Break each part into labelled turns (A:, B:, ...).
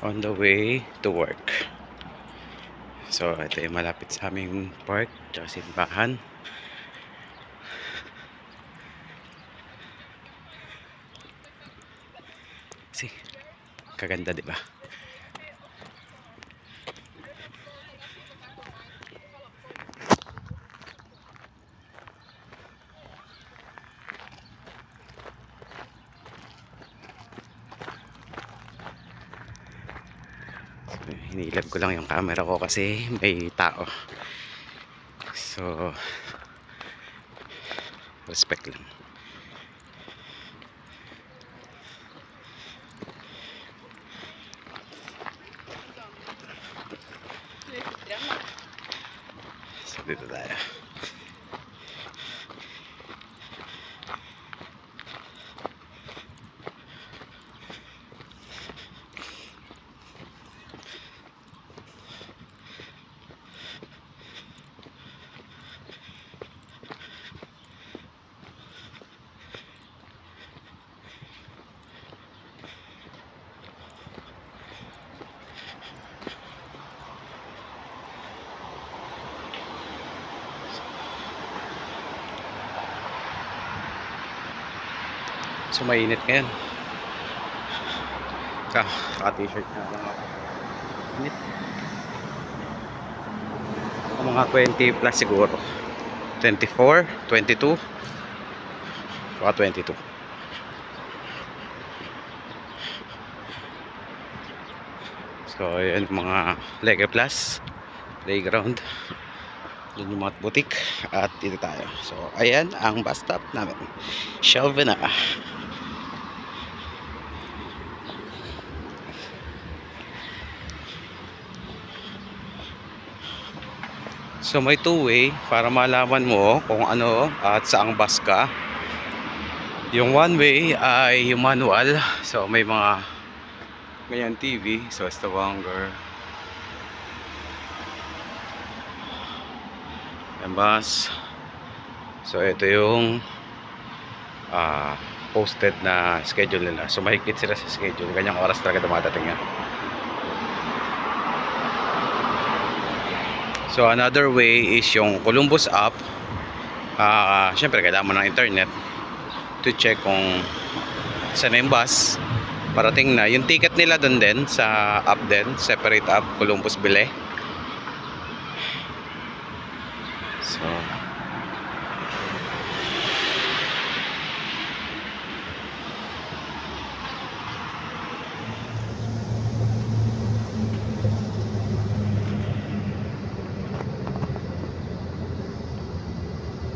A: on the way to work. So ito yung malapit sa aming park tsaka simbahan. See, kaganda, di ba? Hinilab ko lang yung camera ko kasi may tao. So respect lang. So dito tayo. So mainit ngayon. Ka-t-shirt na lang ako. Init. Mga 20 plus siguro. 24, 22. Baka 22. So ayan mga Lego Plus playground. Doon yung mga butik. At dito tayo. So ayan ang bus stop namin, Shelvina. So may two-way para malaman mo kung ano at saang bus ka. Yung one way ay yung manual. So may mga ganyan TV. So Stavanger. Yung bus. So ito yung posted na schedule nila. So mahigpit sila sa schedule. Ganyang oras talaga dumadating yan. So another way is yung Columbus app. Syempre kailangan mo ng internet to check kung saan yung bus. Parating na. Yung ticket nila doon din sa app din. Separate app, Columbus Bile.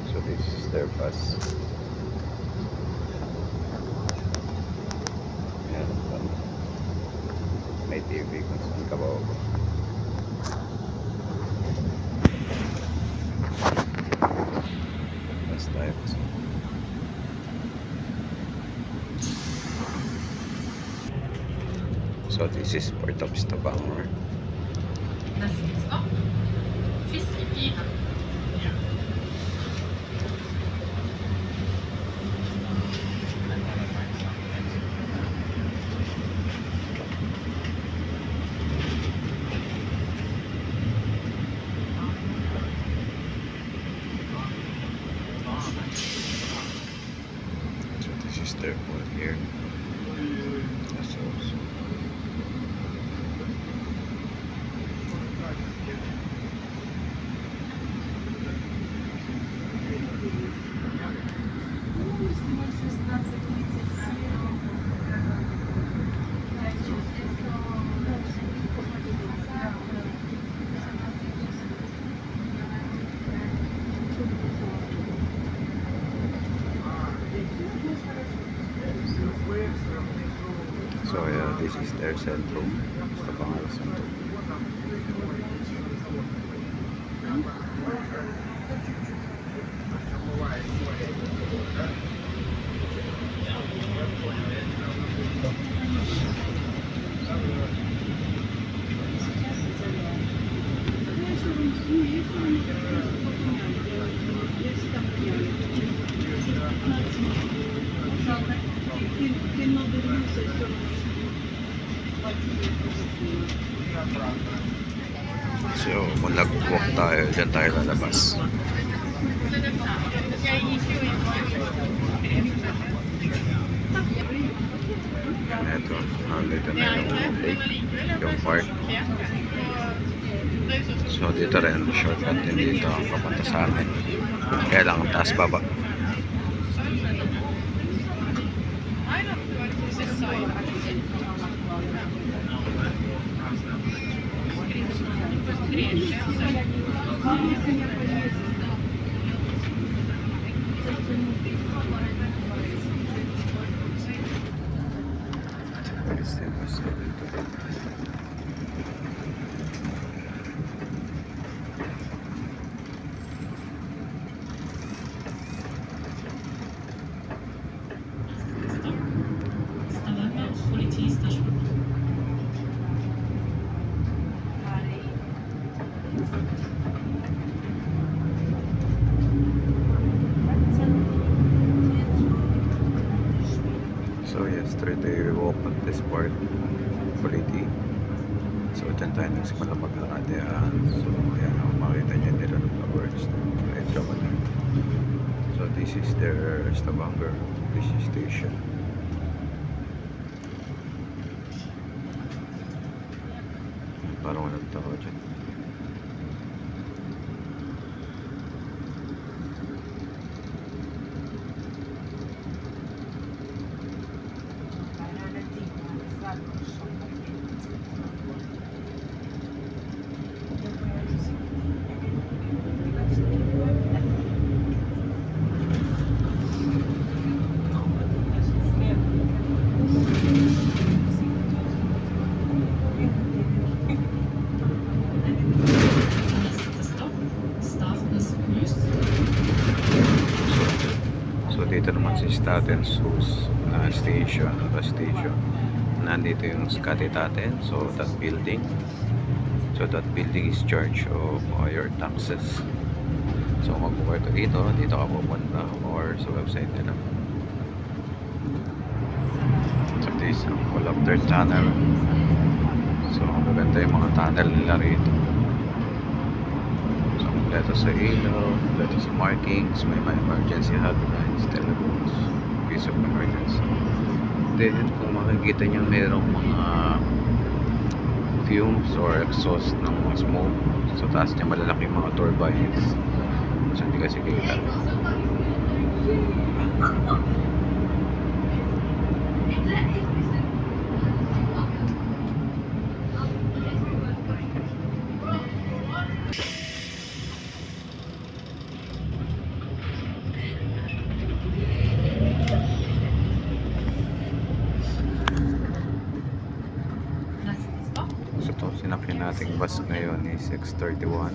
A: So this is their bus. Ayan, may TV kung saan ka ba. Bus tayo. So this is part of Stavanger. So this is their airport here. That's also. So yeah, this is their centrum, Stavanger Centrum. So, kung nag-walk tayo, dyan tayo lalabas. Ito, dito na yung lake, yung park. So, dito rin, shortcut din dito ang papunta sa amin. Kaya lang, taas baba. So yesterday we walked on this part, Politi. So dyan tayo nagsimula maglakad yan. So yan, makita nyo nila ng flowers. So this is their Stavanger, this is station. Parang walang tao dyan. Dito naman si Statens na station, nandito yung Skatitaten. So that building is charge of your taxes. So magbubuhay ka dito ka pupunta or sa website nila. So this is full of their tunnel. So maganda yung mga tunnel nila rito. Dito sa ilaw, dito sa markings, may emergency hotlines, telephones, piece of emergency. Then kung makikita nyo, mayroong mga fumes or exhaust ng mga smoke. So taas niya malalaking mga turbines. So hindi kasi kita. Sinakyan nating bus ngayon is X31.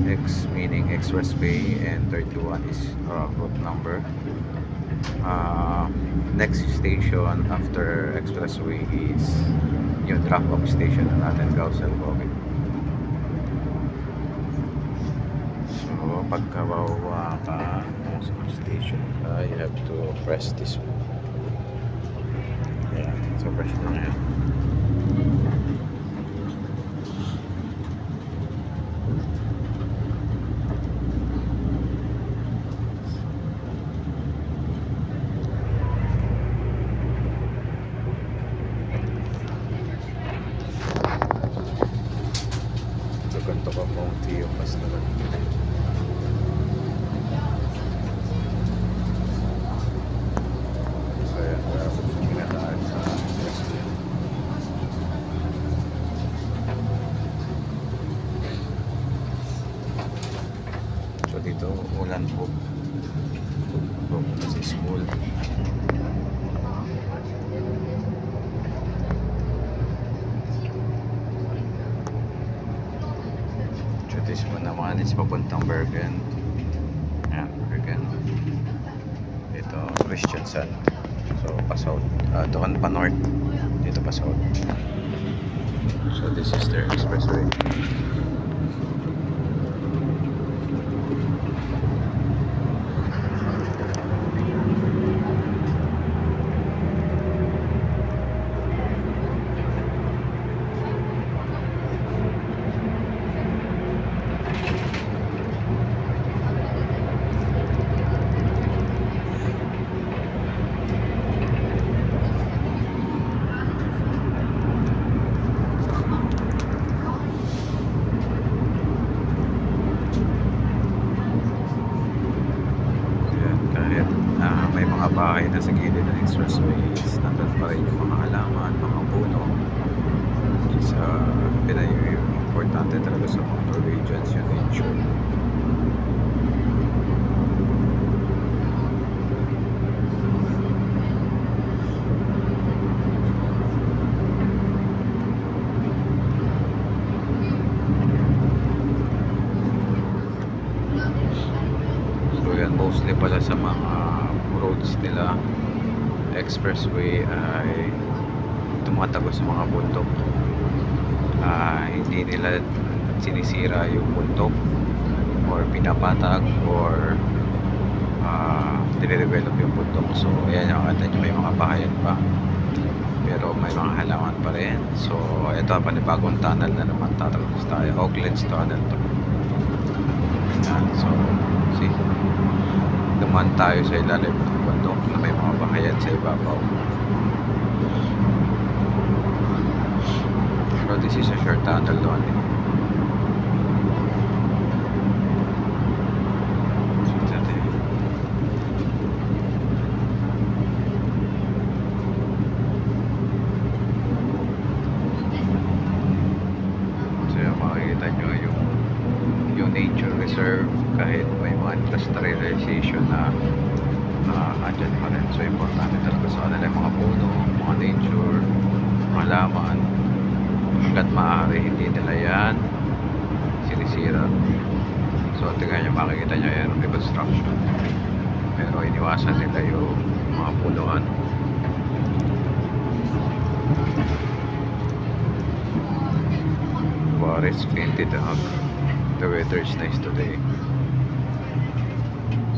A: X meaning expressway and 31 is route number. Next station after expressway is yung drop-off station na natin, Gausselboge. So pagka bawa ka sa station, you have to press this one. Yeah, so press lang yan. Ganito ka pong tiyo pas naman. So yan, kinataan sa so dito ulan po kasi school. This one naman is papuntang Bergen. Ayan, Bergen. Ito, Christiansen. So, pa south. Doon pa north. Dito pa south. So, this is their expressway. pa rin yung mga halaman, mga puno. Sa importante talaga sa mga Norwegians yung nature. Mostly pala sa mga roads nila, expressway ay tumatago sa mga bundok. Hindi nila sinisira yung bundok or pinapatag or dinedevelop yung bundok. So ayan yung kata nyo, may mga bahayan pa pero may mga halaman pa rin. So ito panibagong tunnel na naman tatapos tayo, Oaklands Tunnel to. Ayan, so see, dumaan tayo sa ilalim ng bundok na may mga bahayan sa ibabaw. Pero this is a short tunnel doon eh. So yung makikita nyo yung nature reserve, kahit may mga industrialization na andyan pa rin. So importante talaga sa kanila yung mga puno, mga nature, mga laman. Hanggat maaari hindi nila yan sinisira. So tingnan nyo, makikita nyo yan yung reconstruction, pero iniwasan nila yung mga punuan. It's painted out. The weather is nice today.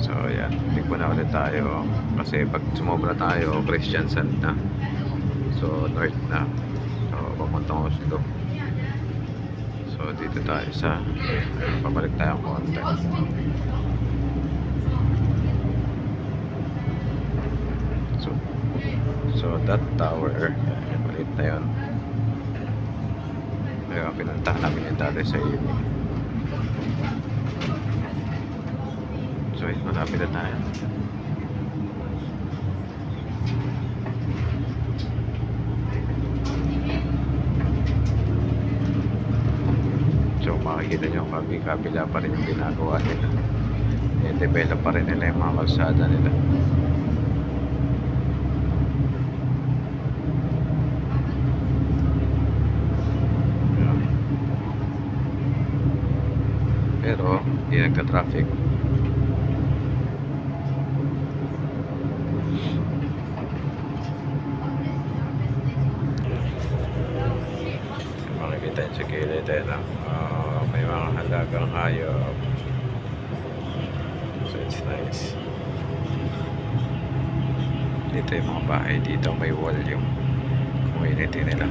A: So yan, tignan na ulit tayo kasi pag sumobra tayo, Christiansand na, so north na, so papuntang Oslo. So dito tayo sa pabalik tayo ang konti. So that tower, maliit na yun. Kaya pinuntahan namin yung dati sa iyo. So malapit na tayo. So makikita nyo, kabila pa rin yung ginagawa nila. I-develop pa rin nila yung mga kalsada nila. Pero hindi nagka-traffic. Makikita yun sa gilid may mga halagang hayop. So it's nice. Dito yung mga bahay, dito may wall yung community nila.